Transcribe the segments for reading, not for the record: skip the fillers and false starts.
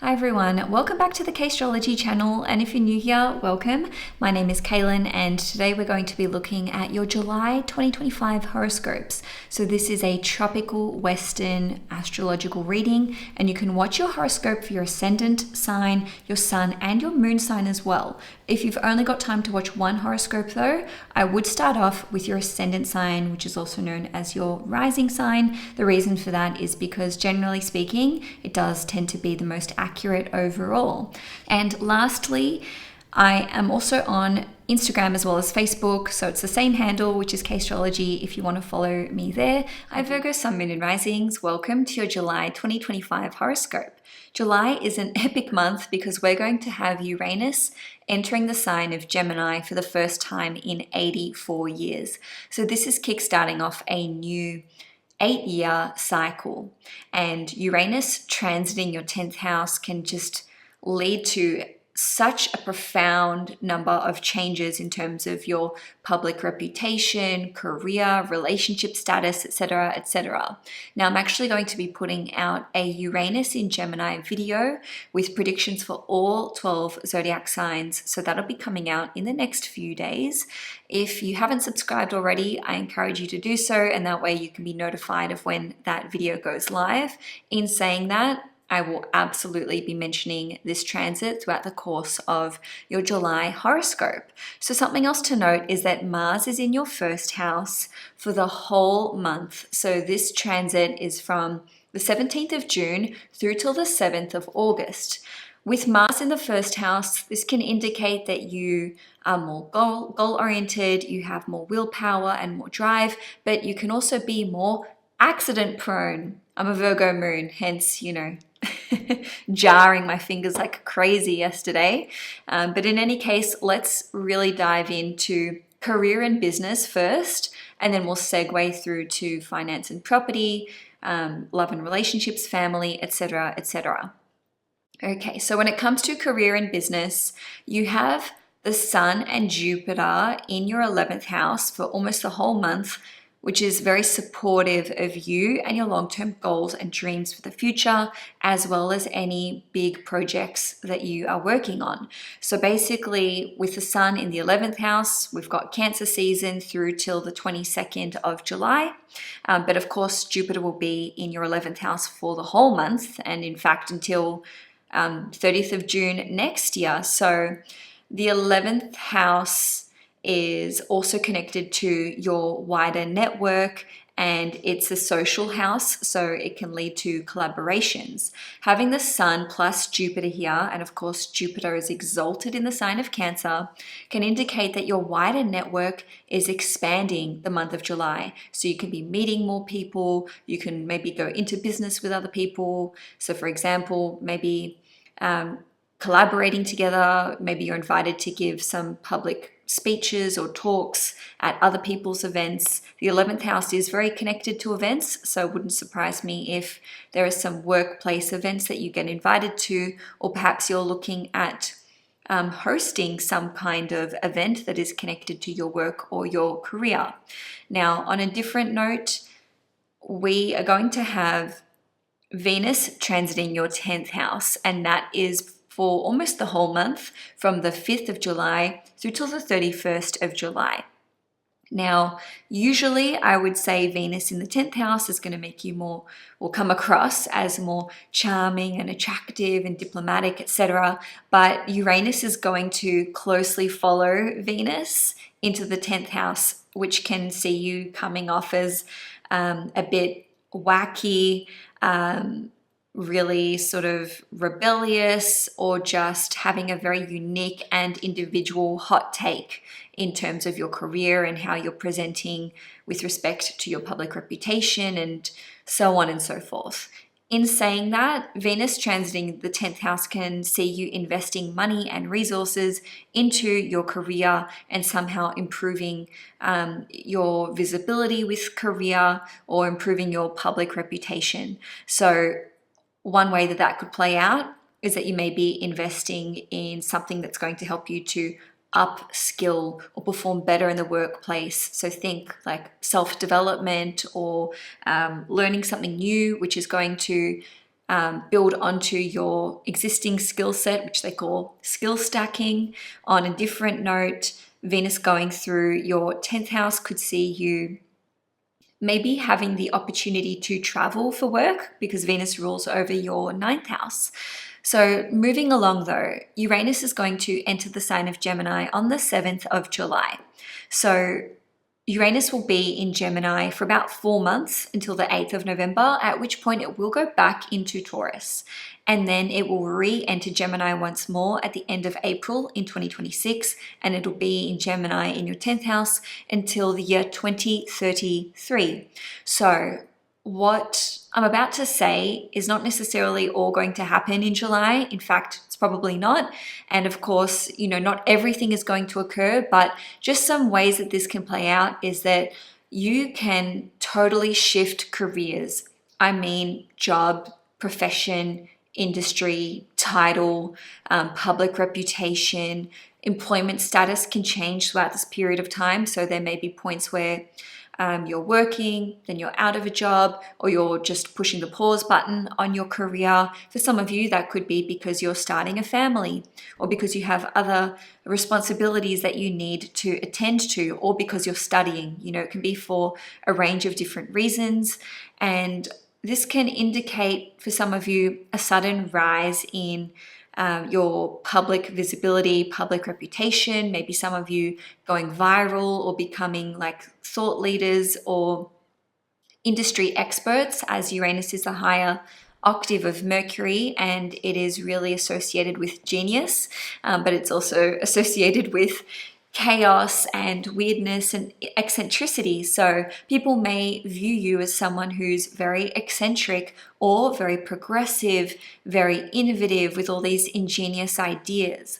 Hi everyone, welcome back to the Castrology channel, and if you're new here, welcome. My name is Cailin and today we're going to be looking at your July 2025 horoscopes. So this is a tropical Western astrological reading, and you can watch your horoscope for your ascendant sign, your sun and your moon sign as well. If you've only got time to watch one horoscope though, I would start off with your ascendant sign, which is also known as your rising sign. The reason for that is because generally speaking, it does tend to be the most accurate overall. And lastly, I am also on Instagram as well as Facebook, so it's the same handle, which is Castrology if you want to follow me there. Hi Virgo, Sun, Moon and Risings. Welcome to your July 2025 horoscope. July is an epic month because we're going to have Uranus entering the sign of Gemini for the first time in 84 years. So this is kickstarting off a new 8-year cycle, and Uranus transiting your 10th house can just lead to such a profound number of changes in terms of your public reputation, career, relationship status, etc., etc. Now, I'm actually going to be putting out a Uranus in Gemini video with predictions for all 12 zodiac signs. So that'll be coming out in the next few days. If you haven't subscribed already, I encourage you to do so, and that way you can be notified of when that video goes live. In saying that, I will absolutely be mentioning this transit throughout the course of your July horoscope. So something else to note is that Mars is in your first house for the whole month. So this transit is from the 17th of June through till the 7th of August. With Mars in the first house, this can indicate that you are more goal-oriented, you have more willpower and more drive, but you can also be more accident prone. I'm a Virgo moon, hence, jarring my fingers like crazy yesterday. But in any case, let's really dive into career and business first, and then we'll segue through to finance and property, love and relationships, family, etc., etc. Okay, so when it comes to career and business, you have the Sun and Jupiter in your 11th house for almost the whole month, which is very supportive of you and your long-term goals and dreams for the future, as well as any big projects that you are working on. So basically, with the Sun in the 11th house, we've got Cancer season through till the 22nd of July. But of course, Jupiter will be in your 11th house for the whole month, and in fact, until 30th of June next year. So the 11th house is also connected to your wider network, and it's a social house, so it can lead to collaborations. Having the Sun plus Jupiter here, and of course Jupiter is exalted in the sign of Cancer, can indicate that your wider network is expanding the month of July. So you can be meeting more people, you can maybe go into business with other people. So for example, maybe collaborating together, maybe you're invited to give some public speeches or talks at other people's events. The 11th house is very connected to events, so it wouldn't surprise me if there are some workplace events that you get invited to, or perhaps you're looking at hosting some kind of event that is connected to your work or your career. Now, on a different note, we are going to have Venus transiting your 10th house, and that is for almost the whole month from the 5th of July through till the 31st of July. Now, usually I would say Venus in the 10th house is going to make you more, or come across as more charming and attractive and diplomatic, etc. But Uranus is going to closely follow Venus into the 10th house, which can see you coming off as a bit wacky, really sort of rebellious, or just having a very unique and individual hot take in terms of your career and how you're presenting with respect to your public reputation and so on and so forth. In saying that, Venus transiting the 10th house can see you investing money and resources into your career and somehow improving your visibility with career or improving your public reputation. So one way that that could play out is that you may be investing in something that's going to help you to upskill or perform better in the workplace. So think like self-development or learning something new, which is going to build onto your existing skill set, which they call skill stacking. On a different note, Venus going through your 10th house could see you maybe having the opportunity to travel for work because Venus rules over your 9th house. So moving along though, Uranus is going to enter the sign of Gemini on the 7th of July. So Uranus will be in Gemini for about 4 months until the 8th of November, at which point it will go back into Taurus. And then it will re-enter Gemini once more at the end of April in 2026, and it'll be in Gemini in your 10th house until the year 2033. So what I'm about to say is not necessarily all going to happen in July. In fact, it's probably not. And of course, not everything is going to occur, but just some ways that this can play out is that you can totally shift careers. I mean, job, profession, industry, title, public reputation, employment status can change throughout this period of time. So there may be points where you're working, then you're out of a job, or you're just pushing the pause button on your career. For some of you, that could be because you're starting a family, or because you have other responsibilities that you need to attend to, or because you're studying. It can be for a range of different reasons. And this can indicate for some of you a sudden rise in your public visibility, public reputation, maybe some of you going viral or becoming like thought leaders or industry experts, as Uranus is a higher octave of Mercury and it is really associated with genius, but it's also associated with chaos and weirdness and eccentricity. So people may view you as someone who's very eccentric or very progressive, very innovative with all these ingenious ideas.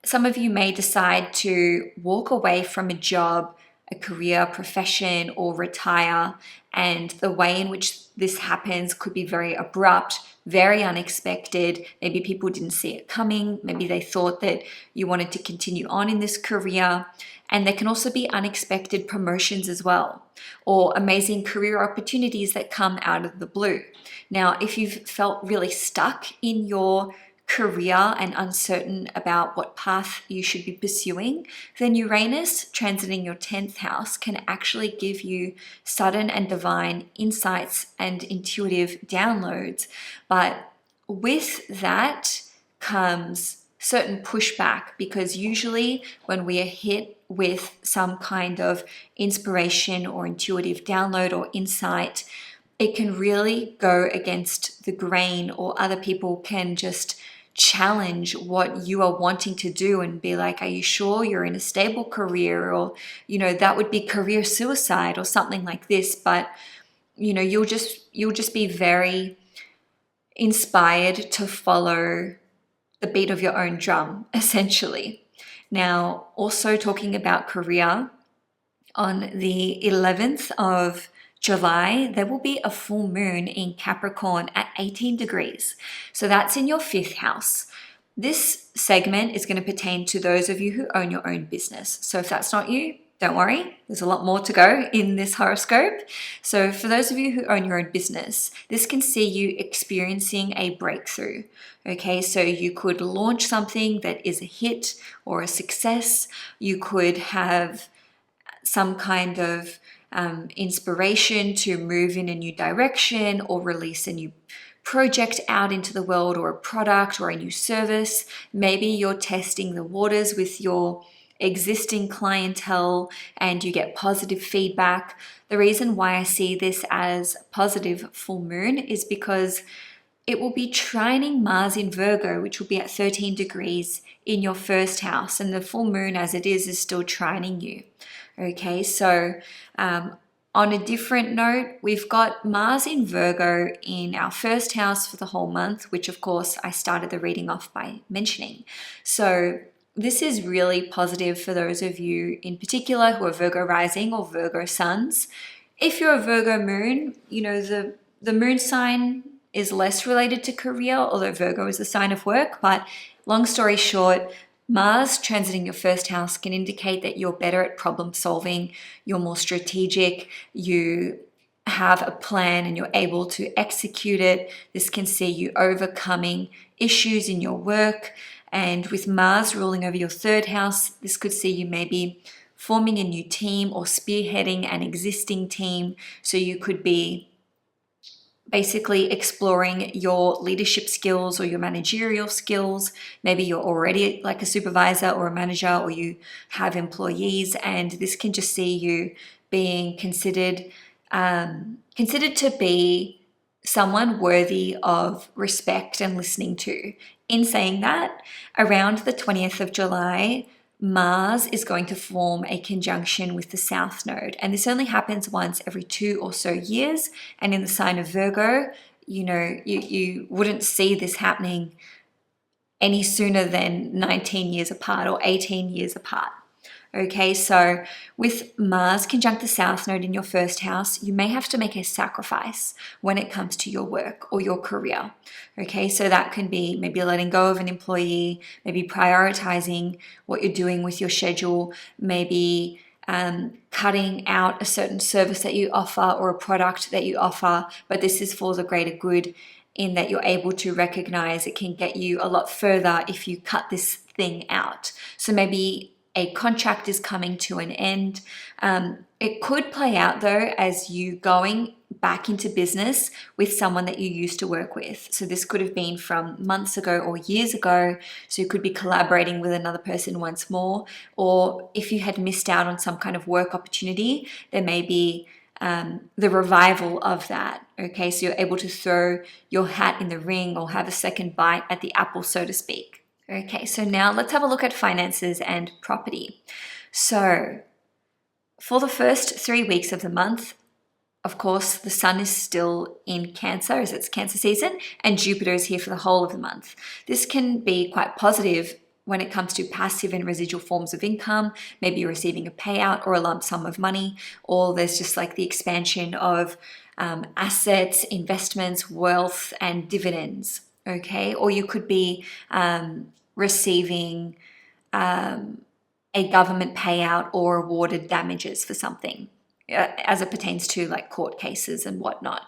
Some of you may decide to walk away from a job, a career, profession, or retire. And the way in which this happens could be very abrupt, very unexpected. Maybe people didn't see it coming. Maybe they thought that you wanted to continue on in this career. And there can also be unexpected promotions as well, or amazing career opportunities that come out of the blue. Now, if you've felt really stuck in your career and uncertain about what path you should be pursuing, then Uranus transiting your 10th house can actually give you sudden and divine insights and intuitive downloads. But with that comes certain pushback, because usually when we are hit with some kind of inspiration or intuitive download or insight, it can really go against the grain, or other people can just challenge what you are wanting to do and be like, are you sure you're in a stable career? Or, that would be career suicide or something like this. But, you'll just be very inspired to follow the beat of your own drum, essentially. Now, also talking about career, on the 11th of July, there will be a full moon in Capricorn at 18 degrees. So that's in your 5th house. This segment is going to pertain to those of you who own your own business. So if that's not you, don't worry, there's a lot more to go in this horoscope. So for those of you who own your own business, this can see you experiencing a breakthrough. Okay, so you could launch something that is a hit or a success. You could have some kind of inspiration to move in a new direction or release a new project out into the world, or a product or a new service. Maybe you're testing the waters with your existing clientele and you get positive feedback. The reason why I see this as positive full moon is because it will be trining Mars in Virgo, which will be at 13 degrees in your 1st house. And the full moon as it is still trining you. Okay, so on a different note, we've got Mars in Virgo in our 1st house for the whole month, which of course I started the reading off by mentioning. So this is really positive for those of you in particular who are Virgo rising or Virgo suns. If you're a Virgo moon, the moon sign is less related to career, although Virgo is a sign of work. But long story short, Mars transiting your 1st house can indicate that you're better at problem solving, you're more strategic, you have a plan and you're able to execute it. This can see you overcoming issues in your work. And with Mars ruling over your third house, this could see you maybe forming a new team or spearheading an existing team. So you could be basically exploring your leadership skills or your managerial skills. Maybe you're already like a supervisor or a manager, or you have employees, and this can just see you being considered to be someone worthy of respect and listening to. In saying that, around the 20th of July, Mars is going to form a conjunction with the South Node. And this only happens once every 2 or so years. And in the sign of Virgo, you wouldn't see this happening any sooner than 19 years apart or 18 years apart. Okay, so with Mars conjunct the South Node in your first house, you may have to make a sacrifice when it comes to your work or your career. Okay, so that can be maybe letting go of an employee, maybe prioritizing what you're doing with your schedule, maybe cutting out a certain service that you offer or a product that you offer, but this is for the greater good, in that you're able to recognize it can get you a lot further if you cut this thing out. So maybe a contract is coming to an end. It could play out though as you going back into business with someone that you used to work with. So this could have been from months ago or years ago. So you could be collaborating with another person once more. Or if you had missed out on some kind of work opportunity, there may be the revival of that. Okay, so you're able to throw your hat in the ring or have a second bite at the apple, so to speak. Okay, so now let's have a look at finances and property. So for the first 3 weeks of the month, of course, the sun is still in Cancer as it's Cancer season, and Jupiter is here for the whole of the month. This can be quite positive when it comes to passive and residual forms of income. Maybe you're receiving a payout or a lump sum of money, or there's just like the expansion of assets, investments, wealth, and dividends. Okay, or you could be receiving a government payout or awarded damages for something as it pertains to like court cases and whatnot.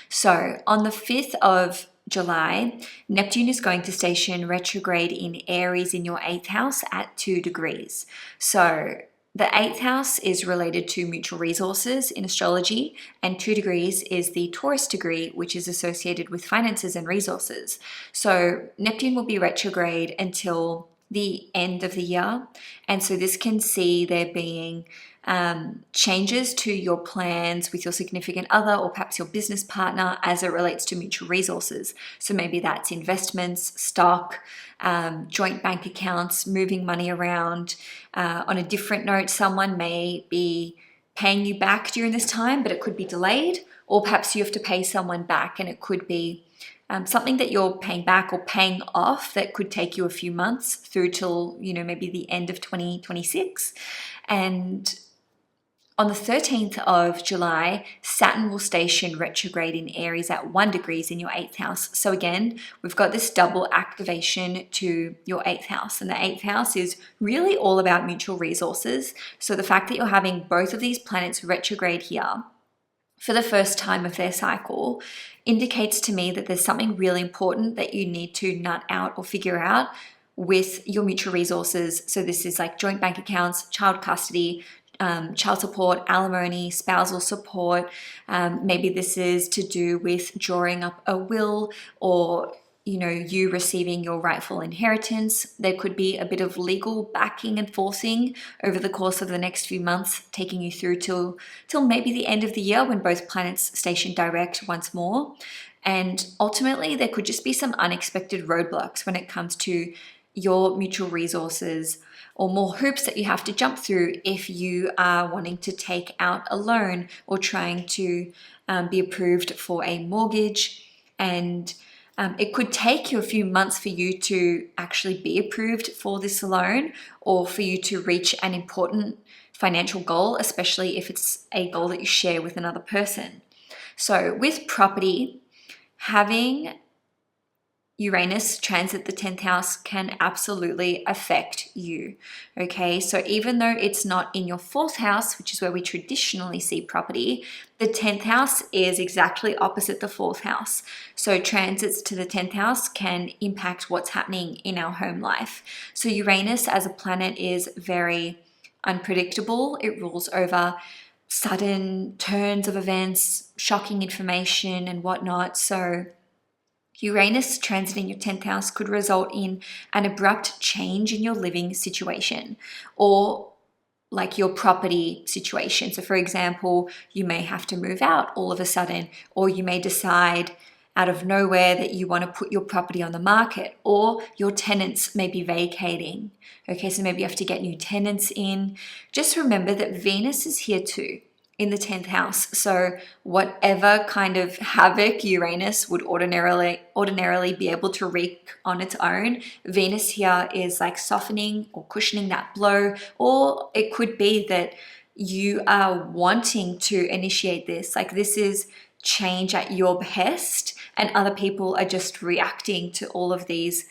So on the 5th of July, Neptune is going to station retrograde in Aries in your 8th house at 2 degrees. So the 8th house is related to mutual resources in astrology, and 2 degrees is the Taurus degree, which is associated with finances and resources. So Neptune will be retrograde until the end of the year, and so this can see there being changes to your plans with your significant other or perhaps your business partner as it relates to mutual resources. So maybe that's investments, stock, joint bank accounts, moving money around. On a different note, someone may be paying you back during this time, but it could be delayed, or perhaps you have to pay someone back, and it could be something that you're paying back or paying off that could take you a few months through till, maybe the end of 2026. And on the 13th of July, Saturn will station retrograde in Aries at 1 degrees in your 8th house. So again, we've got this double activation to your 8th house. And the 8th house is really all about mutual resources. So the fact that you're having both of these planets retrograde here for the first time of their cycle indicates to me that there's something really important that you need to nut out or figure out with your mutual resources. So this is like joint bank accounts, child custody, child support, alimony, spousal support. Maybe this is to do with drawing up a will, or you receiving your rightful inheritance. There could be a bit of legal backing and forcing over the course of the next few months, taking you through till maybe the end of the year when both planets station direct once more. And ultimately, there could just be some unexpected roadblocks when it comes to your mutual resources, or more hoops that you have to jump through if you are wanting to take out a loan or trying to be approved for a mortgage. And it could take you a few months for you to actually be approved for this loan, or for you to reach an important financial goal, especially if it's a goal that you share with another person. So with property, having Uranus transit the 10th house can absolutely affect you. Okay, so even though it's not in your 4th house, which is where we traditionally see property, the 10th house is exactly opposite the 4th house. So transits to the 10th house can impact what's happening in our home life. So Uranus as a planet is very unpredictable. It rules over sudden turns of events, shocking information, and whatnot. So Uranus transiting your 10th house could result in an abrupt change in your living situation or like your property situation. So for example, you may have to move out all of a sudden, or you may decide out of nowhere that you want to put your property on the market, or your tenants may be vacating. Okay, so maybe you have to get new tenants in. Just remember that Venus is here too, in the 10th house. So whatever kind of havoc Uranus would ordinarily be able to wreak on its own, Venus here is like softening or cushioning that blow. Or it could be that you are wanting to initiate this. Like this is change at your behest, and other people are just reacting to all of these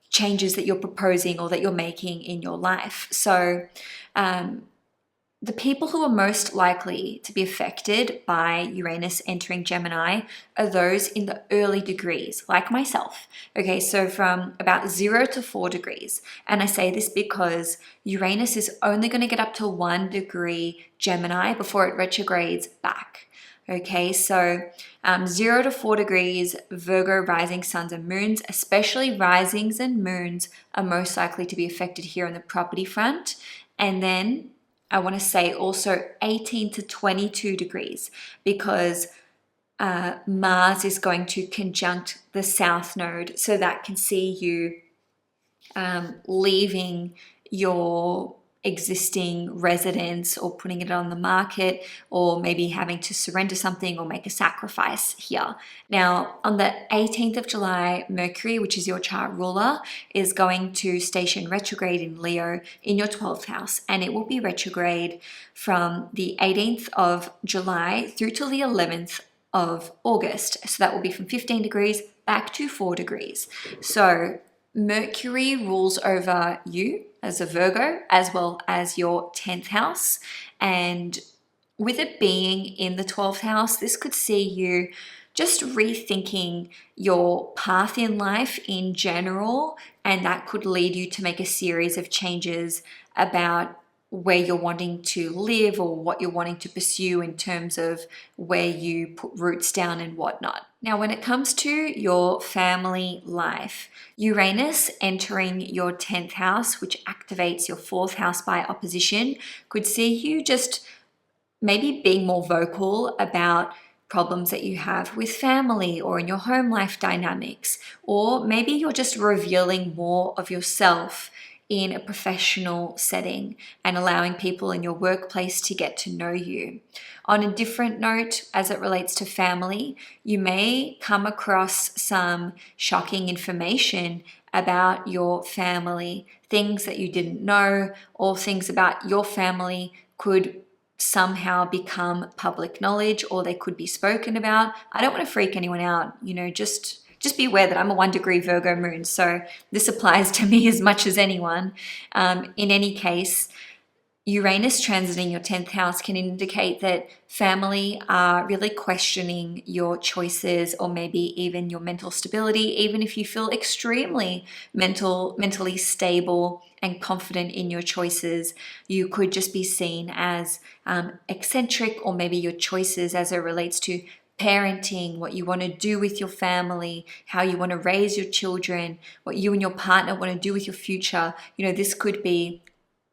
changes that you're proposing or that you're making in your life. So the people who are most likely to be affected by Uranus entering Gemini are those in the early degrees, like myself. Okay, so from about 0 to 4 degrees. And I say this because Uranus is only going to get up to 1 degree Gemini before it retrogrades back. Okay, so 0 to 4 degrees, Virgo rising suns and moons, especially risings and moons, are most likely to be affected here on the property front. And then I want to say also 18 to 22 degrees because Mars is going to conjunct the South Node. So that can see you leaving your existing residence or putting it on the market, or maybe having to surrender something or make a sacrifice here. Now, on the 18th of July, Mercury, which is your chart ruler, is going to station retrograde in Leo in your 12th house, and it will be retrograde from the 18th of July through till the 11th of August. So that will be from 15 degrees back to 4 degrees. So Mercury rules over you as a Virgo, as well as your 10th house. And with it being in the 12th house, this could see you just rethinking your path in life in general. And that could lead you to make a series of changes about where you're wanting to live or what you're wanting to pursue in terms of where you put roots down and whatnot. Now, when it comes to your family life, Uranus entering your 10th house, which activates your 4th house by opposition, could see you just maybe being more vocal about problems that you have with family or in your home life dynamics, or maybe you're just revealing more of yourself in a professional setting and allowing people in your workplace to get to know you. On a different note, as it relates to family, you may come across some shocking information about your family, things that you didn't know, or things about your family could somehow become public knowledge, or they could be spoken about. I don't want to freak anyone out, just be aware that I'm a 1 degree Virgo moon, so this applies to me as much as anyone. In any case, Uranus transiting your 10th house can indicate that family are really questioning your choices or maybe even your mental stability, even if you feel extremely mentally stable and confident in your choices. You could just be seen as eccentric, or maybe your choices as it relates to parenting, what you want to do with your family, how you want to raise your children, what you and your partner want to do with your future. This could be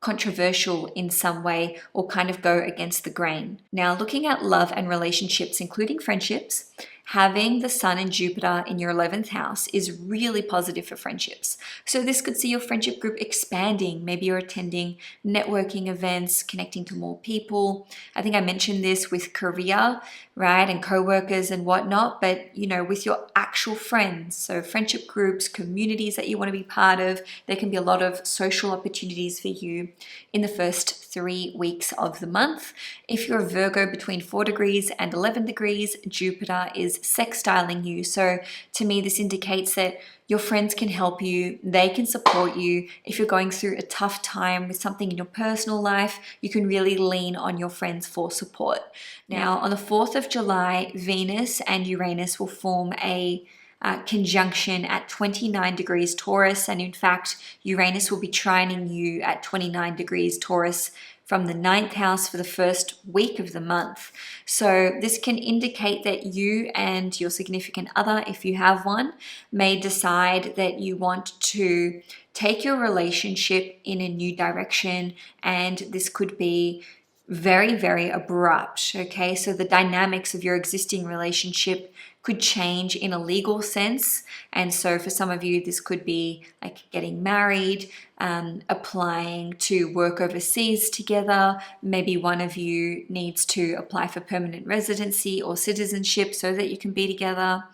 controversial in some way or kind of go against the grain. Now, looking at love and relationships, including friendships, having the Sun and Jupiter in your 11th house is really positive for friendships. So this could see your friendship group expanding. Maybe you're attending networking events, connecting to more people. I think I mentioned this with career, right, and co-workers and whatnot, but with your actual friends, so friendship groups, communities that you want to be part of, there can be a lot of social opportunities for you in the first 3 weeks of the month. If you're a Virgo between 4 degrees and 11 degrees, Jupiter is sextiling you. So to me, this indicates that your friends can help you, they can support you. If you're going through a tough time with something in your personal life, you can really lean on your friends for support. Now, on the 4th of July, Venus and Uranus will form a conjunction at 29 degrees Taurus, and in fact, Uranus will be trining you at 29 degrees Taurus from the 9th house for the first week of the month. So this can indicate that you and your significant other, if you have one, may decide that you want to take your relationship in a new direction, and this could be very, very abrupt. Okay, so the dynamics of your existing relationship could change in a legal sense. And so for some of you, this could be like getting married, applying to work overseas together. Maybe one of you needs to apply for permanent residency or citizenship so that you can be together.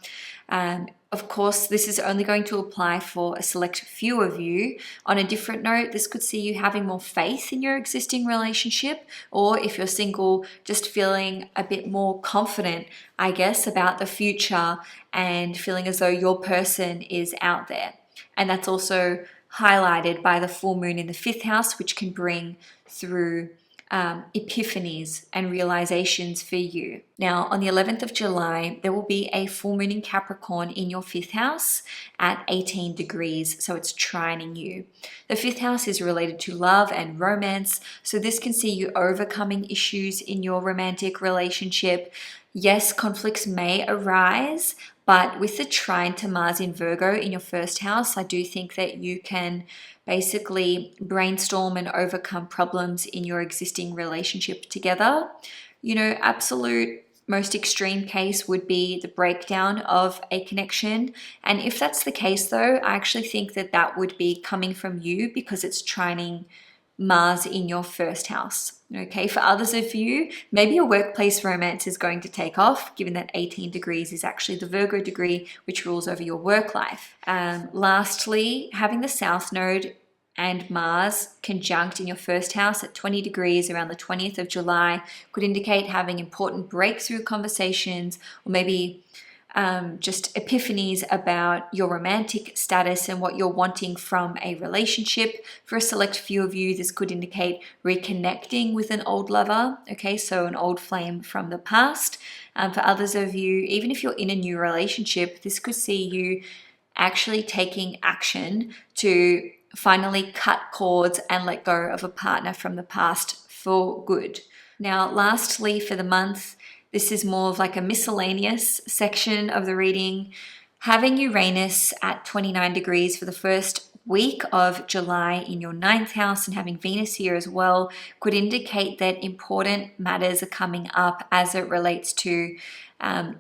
Of course, this is only going to apply for a select few of you. On a different note, this could see you having more faith in your existing relationship, or if you're single, just feeling a bit more confident, I guess, about the future and feeling as though your person is out there. And that's also highlighted by the full moon in the 5th house, which can bring through epiphanies and realizations for you. Now, on the 11th of July, there will be a full moon in Capricorn in your 5th house at 18 degrees, so it's trining you. The 5th house is related to love and romance, so this can see you overcoming issues in your romantic relationship. Yes, conflicts may arise, but with the trine to Mars in Virgo in your 1st house, I do think that you can basically brainstorm and overcome problems in your existing relationship together. You know, absolute most extreme case would be the breakdown of a connection. And if that's the case though, I actually think that that would be coming from you because it's trining Mars in your 1st house. Okay, for others of you, maybe your workplace romance is going to take off, given that 18 degrees is actually the Virgo degree, which rules over your work life. Lastly, having the South Node and Mars conjunct in your 1st house at 20 degrees around the 20th of July could indicate having important breakthrough conversations, or maybe just epiphanies about your romantic status and what you're wanting from a relationship. For a select few of you, this could indicate reconnecting with an old lover, okay, so an old flame from the past. For others of you, even if you're in a new relationship, this could see you actually taking action to finally cut cords and let go of a partner from the past for good. Now, lastly, for the month, this is more of like a miscellaneous section of the reading. Having Uranus at 29 degrees for the first week of July in your 9th house and having Venus here as well could indicate that important matters are coming up as it relates to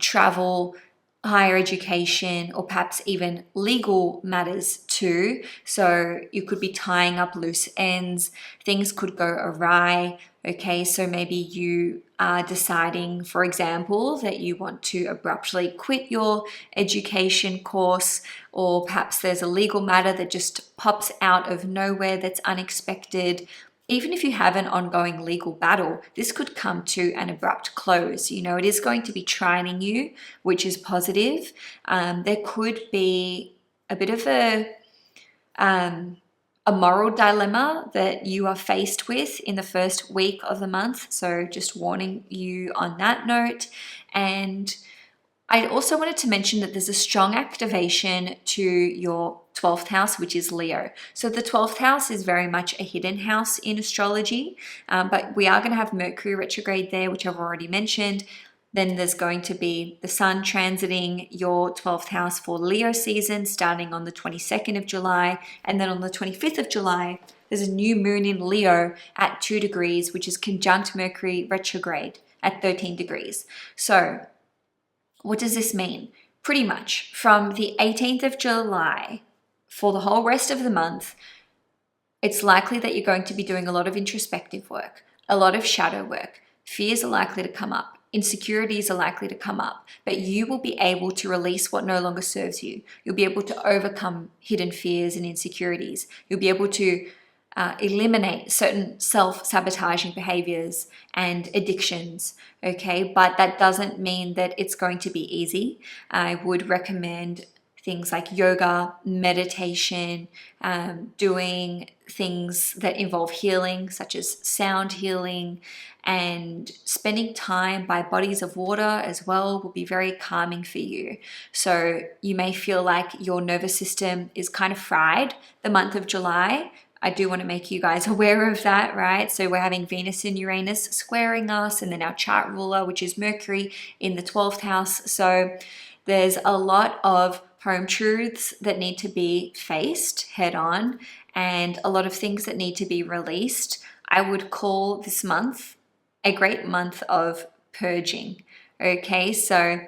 travel, higher education, or perhaps even legal matters too. So you could be tying up loose ends, things could go awry. Okay, so maybe you are deciding, for example, that you want to abruptly quit your education course, or perhaps there's a legal matter that just pops out of nowhere that's unexpected. Even if you have an ongoing legal battle, this could come to an abrupt close. You know, it is going to be trining you, which is positive. There could be a bit of a moral dilemma that you are faced with in the first week of the month. So just warning you on that note. And I also wanted to mention that there's a strong activation to your 12th house, which is Leo. So the 12th house is very much a hidden house in astrology, but we are going to have Mercury retrograde there, which I've already mentioned. Then there's going to be the sun transiting your 12th house for Leo season starting on the 22nd of July. And then on the 25th of July, there's a new moon in Leo at 2 degrees, which is conjunct Mercury retrograde at 13 degrees. So what does this mean? Pretty much from the 18th of July for the whole rest of the month, it's likely that you're going to be doing a lot of introspective work, a lot of shadow work. Fears are likely to come up. Insecurities are likely to come up, but you will be able to release what no longer serves you. You'll be able to overcome hidden fears and insecurities. You'll be able to eliminate certain self-sabotaging behaviors and addictions, okay? But that doesn't mean that it's going to be easy. I would recommend things like yoga, meditation, doing things that involve healing, such as sound healing, and spending time by bodies of water as well will be very calming for you. So you may feel like your nervous system is kind of fried the month of July. I do want to make you guys aware of that, right? So we're having Venus and Uranus squaring us, and then our chart ruler, which is Mercury, in the 12th house. So there's a lot of home truths that need to be faced head on, and a lot of things that need to be released. I would call this month a great month of purging. Okay, so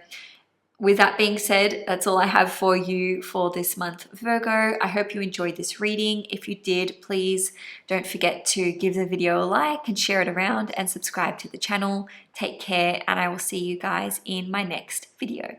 with that being said, that's all I have for you for this month, Virgo. I hope you enjoyed this reading. If you did, please don't forget to give the video a like and share it around and subscribe to the channel. Take care, and I will see you guys in my next video.